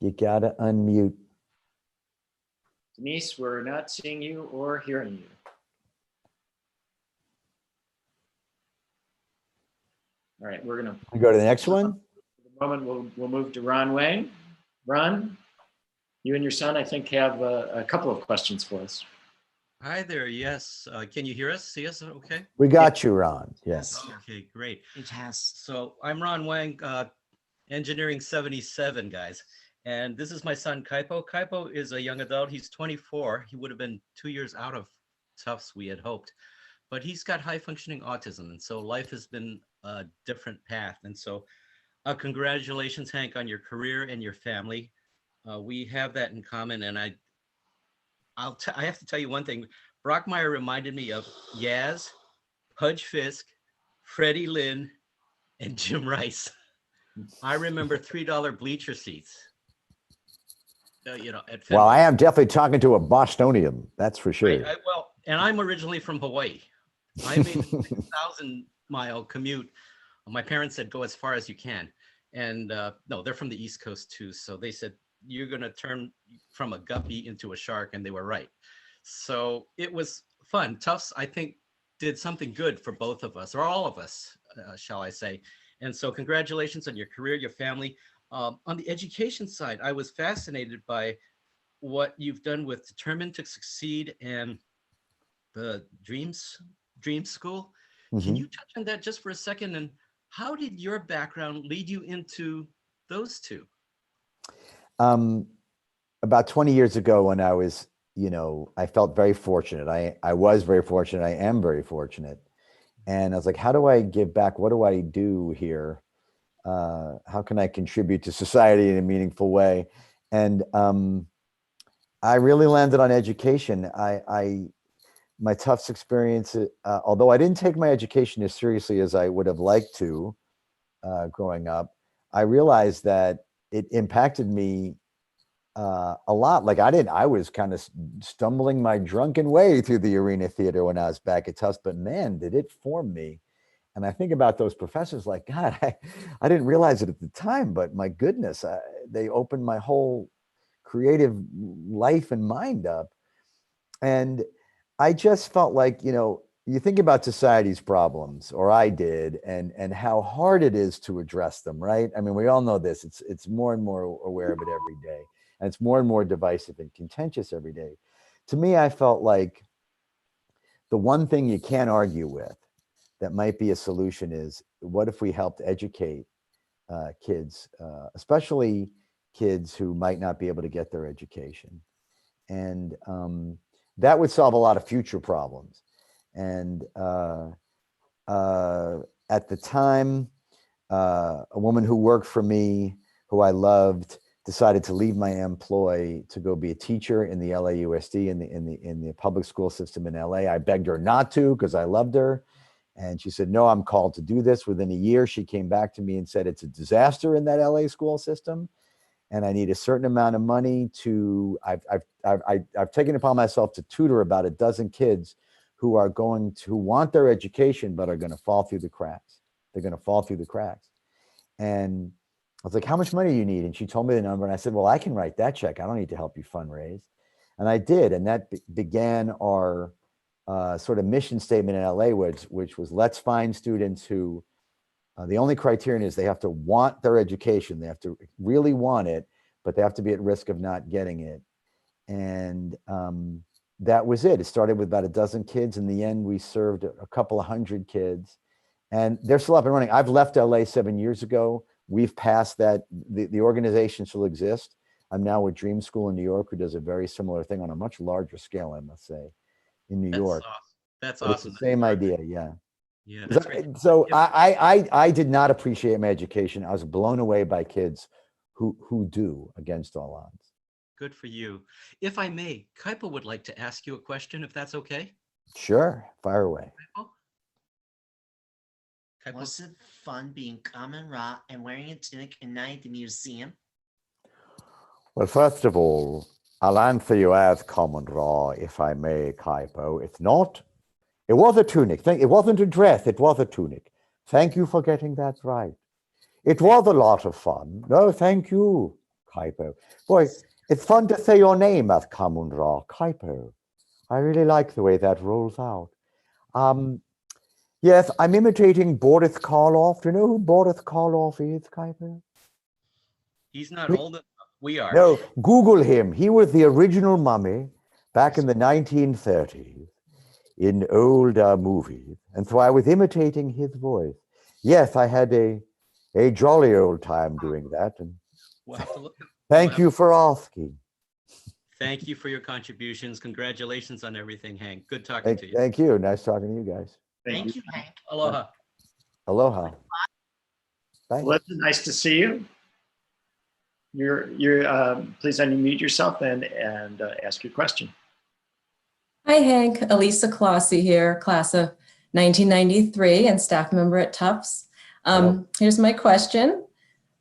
D: You gotta unmute.
C: Denise, we're not seeing you or hearing you. All right, we're gonna
D: We go to the next one.
C: For the moment, we'll move to Ron Wang. Ron, you and your son, I think, have a couple of questions for us.
E: Hi there. Yes. Can you hear us? See us? Okay.
D: We got you, Ron. Yes.
E: Okay, great.
F: It has.
E: So I'm Ron Wang, Engineering 77, guys. And this is my son, Kaipo. Kaipo is a young adult. He's 24. He would have been 2 years out of Tufts, we had hoped. But he's got high functioning autism. And so life has been a different path. And so congratulations, Hank, on your career and your family. We have that in common. And I have to tell you one thing. Brockmire reminded me of Yaz, Pudge Fisk, Freddie Lynn, and Jim Rice. I remember $3 bleacher seats. At
D: Well, I am definitely talking to a Bostonian, that's for sure.
E: Well, and I'm originally from Hawaii. I made a 6,000-mile commute. My parents said, go as far as you can. And no, they're from the East Coast too. So they said, you're going to turn from a guppy into a shark. And they were right. So it was fun. Tufts, I think, did something good for both of us, or all of us, shall I say. And so congratulations on your career, your family. On the education side, I was fascinated by what you've done with Determined to Succeed and the Dream School. Can you touch on that just for a second? And how did your background lead you into those two?
D: About 20 years ago when I was, I felt very fortunate. I was very fortunate. I am very fortunate. And I was like, how do I give back? What do I do here? How can I contribute to society in a meaningful way? And I really landed on education. My Tufts experience, although I didn't take my education as seriously as I would have liked to growing up, I realized that it impacted me a lot. Like I was kind of stumbling my drunken way through the Arena Theater when I was back at Tufts, but man, did it form me. And I think about those professors like, God, I didn't realize it at the time, but my goodness, they opened my whole creative life and mind up. And I just felt like, you think about society's problems, or I did, and how hard it is to address them, right? I mean, we all know this. It's more and more aware of it every day. And it's more and more divisive and contentious every day. To me, I felt like the one thing you can't argue with that might be a solution is, what if we helped educate kids, especially kids who might not be able to get their education? And that would solve a lot of future problems. And at the time, a woman who worked for me, who I loved, decided to leave my employ to go be a teacher in the LAUSD in the public school system in LA. I begged her not to because I loved her. And she said, no, I'm called to do this. Within a year, she came back to me and said, it's a disaster in that LA school system. And I need a certain amount of money to, I've taken upon myself to tutor about a dozen kids who want their education, but are going to fall through the cracks. They're going to fall through the cracks. And I was like, how much money do you need? And she told me the number. And I said, well, I can write that check. I don't need to help you fundraise. And I did. And that began our sort of mission statement in LA, which was, let's find students who, the only criterion is they have to want their education. They have to really want it, but they have to be at risk of not getting it. And that was it. It started with about a dozen kids. In the end, we served a couple of hundred kids, and they're still up and running. I've left LA 7 years ago. We've passed that. The organization still exists. I'm now with Dream School in New York, who does a very similar thing on a much larger scale, I must say, in New York.
E: That's
D: But
E: awesome.
D: it's the same idea, yeah.
E: Yeah. That's great.
D: So I did not appreciate my education. I was blown away by kids who do, against all odds.
E: Good for you. If I may, Kaipo would like to ask you a question, if that's okay.
D: Sure, fire away.
E: Kaipo?
F: Was it fun being Common Ra and wearing a tunic and night at the museum?
D: Well, first of all, I'll answer you as Common Ra, if I may, Kaipo. It's not. It was a tunic. It wasn't a dress. It was a tunic. Thank you for getting that right. It was a lot of fun. No, thank you, Kaipo. Boy, It's fun to say your name as Common Ra Kuiper. I really like the way that rolls out. Yes, I'm imitating Boris Karloff. Do you know who Boris Karloff is, Kuiper?
E: He's not old enough. We are.
D: No, Google him. He was the original mummy back in the 1930s in old movies. And so I was imitating his voice. Yes, I had a jolly old time doing that. And
E: We'll have to look.
D: thank you for asking.
E: Thank you for your contributions. Congratulations on everything, Hank. Good talking to you.
D: Thank you. Nice talking to you guys.
F: Thank you, Hank.
E: Aloha.
D: Aloha. Bye.
C: Melissa, nice to see you. Please unmute yourself and ask your question.
G: Hi, Hank. Elisa Colossi here, class of 1993 and staff member at Tufts. Here's my question.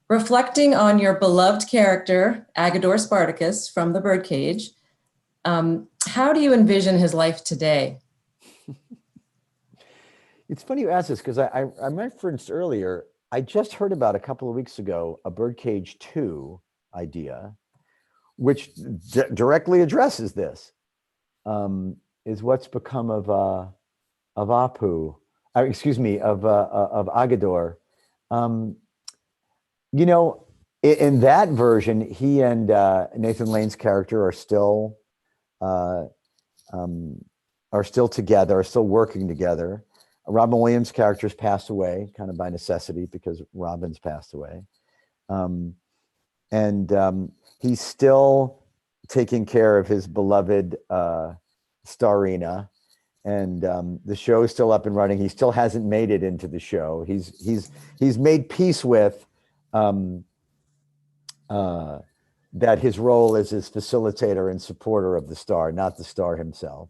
G: Reflecting on your beloved character, Agador Spartacus from the Birdcage, how do you envision his life today?
D: It's funny you ask this because I referenced earlier, I just heard about a couple of weeks ago, a Birdcage 2 idea, which directly addresses this, is what's become of Apu, excuse me, of Agador. You know, in that version, he and Nathan Lane's character are still together, are still working together. Robin Williams' character's passed away, kind of by necessity, because Robin's passed away. He's still taking care of his beloved Starina, and the show is still up and running. He still hasn't made it into the show. He's made peace with that his role is as facilitator and supporter of the star, not the star himself.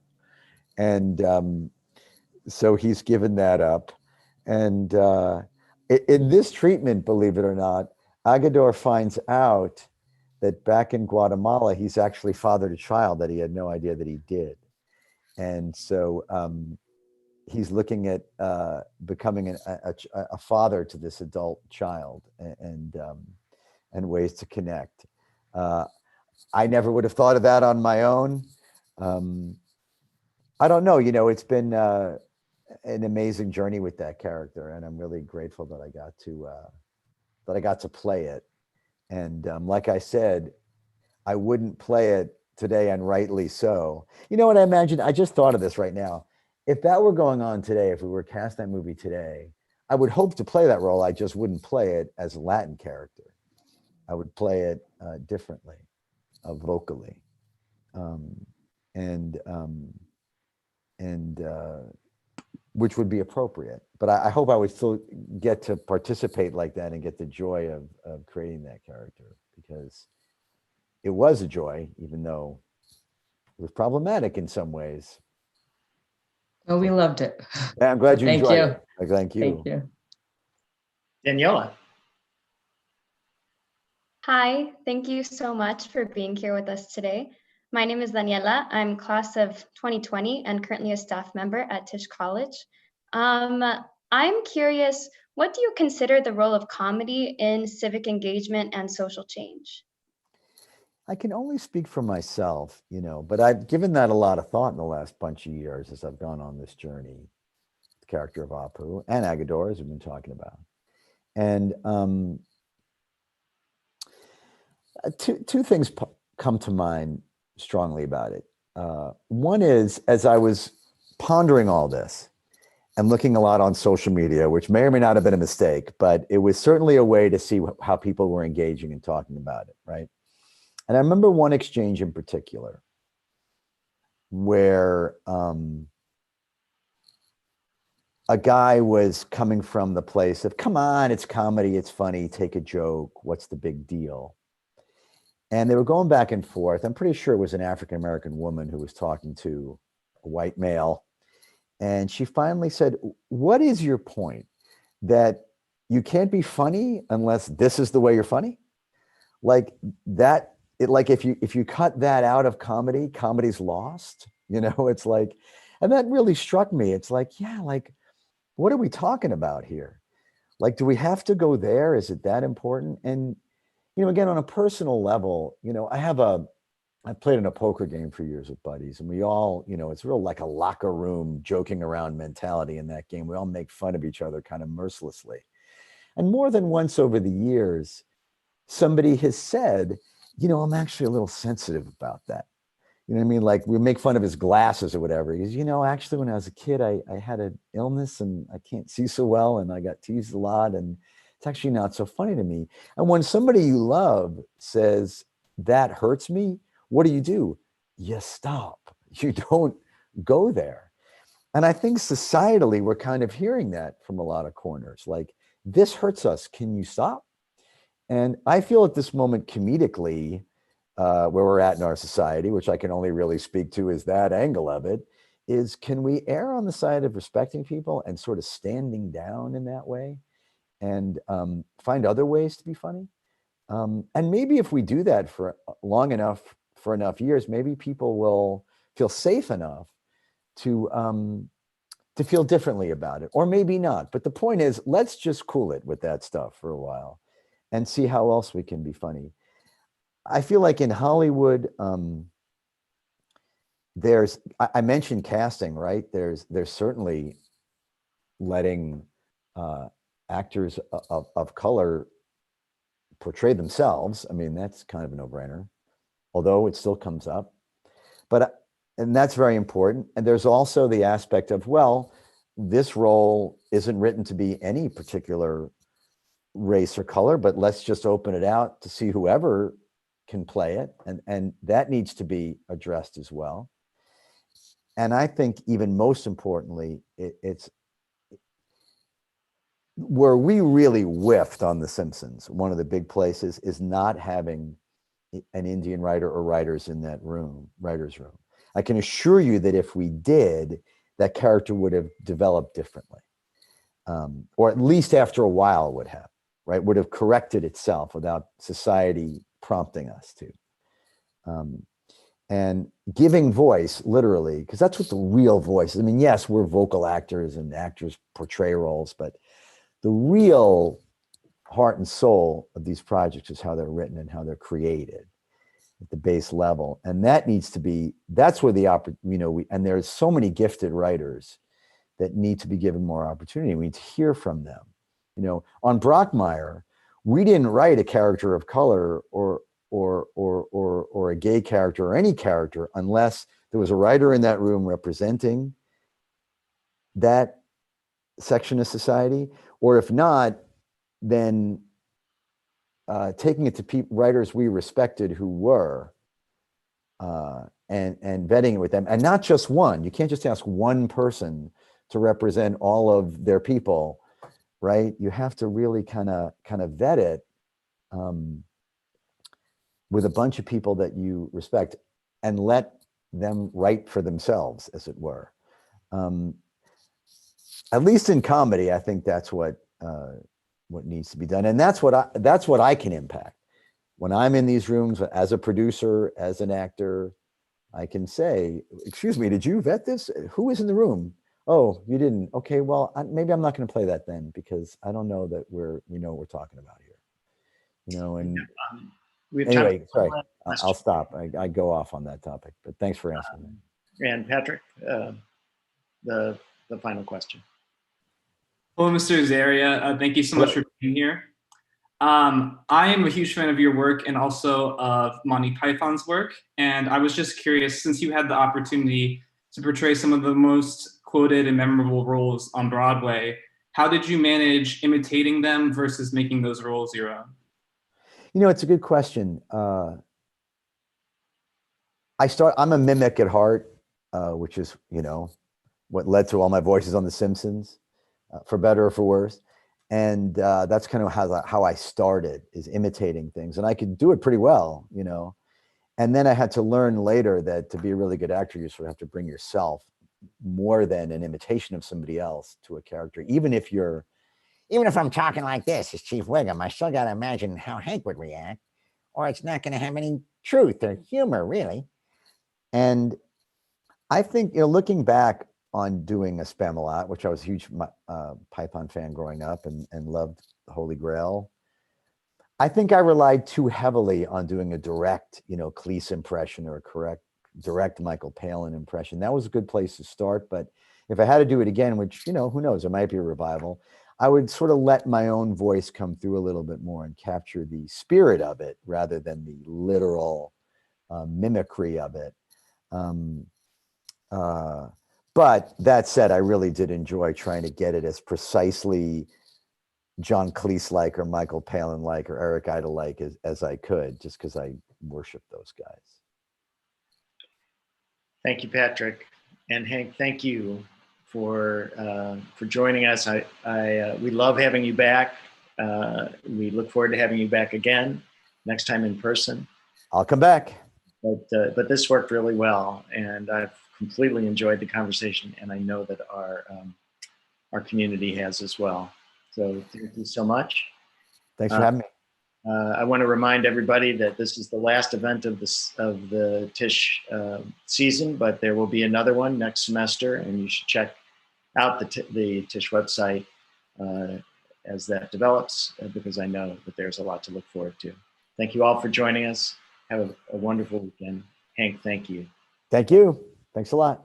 D: And so he's given that up. And in this treatment, believe it or not, Agador finds out that back in Guatemala, he's actually fathered a child that he had no idea that he did. And so he's looking at becoming a father to this adult child and ways to connect. I never would have thought of that on my own. I don't know, you know, it's been an amazing journey with that character, and I'm really grateful that I got to play it. And like I said, I wouldn't play it today, and rightly so. You know what I imagine? I just thought of this right now. If that were going on today, if we were cast that movie today, I would hope to play that role. I just wouldn't play it as a Latin character. I would play it differently, vocally, and which would be appropriate. But I hope I would still get to participate like that and get the joy of creating that character, because it was a joy, even though it was problematic in some ways.
G: Oh, we loved it.
D: Yeah, I'm glad you
G: Thank
D: enjoyed
G: you.
D: it. Thank you.
G: Thank you.
C: Daniela.
H: Hi, thank you so much for being here with us today. My name is Daniela. I'm class of 2020 and currently a staff member at Tisch College. I'm curious, what do you consider the role of comedy in civic engagement and social change?
D: I can only speak for myself, you know, but I've given that a lot of thought in the last bunch of years as I've gone on this journey, the character of Apu and Agador, as we've been talking about. And two things come to mind strongly about it. One is, as I was pondering all this and looking a lot on social media, which may or may not have been a mistake, but it was certainly a way to see how people were engaging and talking about it, right? And I remember one exchange in particular where a guy was coming from the place of, come on, it's comedy, it's funny, take a joke, what's the big deal? And they were going back and forth. I'm pretty sure it was an African-American woman who was talking to a white male. And she finally said, what is your point? That you can't be funny unless this is the way you're funny? Like that, like if you cut that out of comedy, comedy's lost, you know, it's like, and that really struck me. It's like, yeah, like, what are we talking about here? Like, do we have to go there? Is it that important? And again, on a personal level, I played in a poker game for years with buddies, and we all, it's real like a locker room joking around mentality in that game. We all make fun of each other kind of mercilessly. And more than once over the years, somebody has said, I'm actually a little sensitive about that. You know what I mean? Like we make fun of his glasses or whatever. Because, actually when I was a kid, I had an illness and I can't see so well and I got teased a lot and it's actually not so funny to me. And when somebody you love says, that hurts me, what do? You stop. You don't go there. And I think societally, we're kind of hearing that from a lot of corners. Like, this hurts us. Can you stop? And I feel at this moment comedically, where we're at in our society, which I can only really speak to is that angle of it, is can we err on the side of respecting people and sort of standing down in that way and find other ways to be funny? And maybe if we do that for long enough, for enough years, maybe people will feel safe enough to feel differently about it, or maybe not. But the point is, let's just cool it with that stuff for a while and see how else we can be funny. I feel like in Hollywood, I mentioned casting, right? There's certainly letting actors of color portray themselves. I mean, that's kind of a no-brainer, although it still comes up. And that's very important. And there's also the aspect of, well, this role isn't written to be any particular race or color, but let's just open it out to see whoever can play it. And that needs to be addressed as well. And I think even most importantly, it's where we really whiffed on The Simpsons. One of the big places is not having an Indian writer or writers in that room, writer's room. I can assure you that if we did, that character would have developed differently. Or at least after a while would have, right? Would have corrected itself without society prompting us to. And giving voice, literally, because that's what the real voice is. I mean, yes, we're vocal actors and actors portray roles, but the real heart and soul of these projects is how they're written and how they're created at the base level. And that needs to be, that's where the and there's so many gifted writers that need to be given more opportunity. We need to hear from them. On Brockmire, we didn't write a character of color or a gay character or any character unless there was a writer in that room representing that section of society, or if not, then taking it to writers we respected who were, and vetting it with them, and not just one. You can't just ask one person to represent all of their people, right? You have to really kind of vet it with a bunch of people that you respect and let them write for themselves, as it were. At least in comedy, I think that's what needs to be done, and that's what I can impact when I'm in these rooms as a producer, as an actor. I can say, "Excuse me, did you vet this? Who is in the room? Oh, you didn't. Okay, well, maybe I'm not going to play that then because I don't know that we know what we're talking about here." And anyway, sorry, I'll stop. I go off on that topic, but thanks for asking me.
C: And Patrick, the final question.
I: Hello, Mr. Azaria. Thank you so much for being here. I am a huge fan of your work and also of Monty Python's work. And I was just curious, since you had the opportunity to portray some of the most quoted and memorable roles on Broadway, how did you manage imitating them versus making those roles your own?
D: It's a good question. I'm a mimic at heart, which is, what led to all my voices on The Simpsons, for better or for worse. And that's kind of how I started, is imitating things. And I could do it pretty well, And then I had to learn later that to be a really good actor, you sort of have to bring yourself more than an imitation of somebody else to a character. Even if I'm talking like this as Chief Wiggum, I still got to imagine how Hank would react, or it's not going to have any truth or humor, really. And I think, looking back on doing a Spamalot, which I was a huge Python fan growing up and loved the Holy Grail, I think I relied too heavily on doing a direct, Cleese impression or a direct Michael Palin impression. That was a good place to start. But if I had to do it again, which, who knows, there might be a revival, I would sort of let my own voice come through a little bit more and capture the spirit of it rather than the literal mimicry of it. But that said, I really did enjoy trying to get it as precisely John Cleese-like or Michael Palin-like or Eric Idle-like as I could, just because I worship those guys.
C: Thank you, Patrick. And Hank, thank you for joining us. We love having you back. We look forward to having you back again, next time in person.
D: I'll come back.
C: But this worked really well, and I've completely enjoyed the conversation, and I know that our community has as well. So thank you so much.
D: Thanks for having me.
C: I want to remind everybody that this is the last event of the Tisch season, but there will be another one next semester, and you should check out the Tisch website as that develops, because I know that there's a lot to look forward to. Thank you all for joining us. Have a wonderful weekend. Hank, thank you.
D: Thank you. Thanks a lot.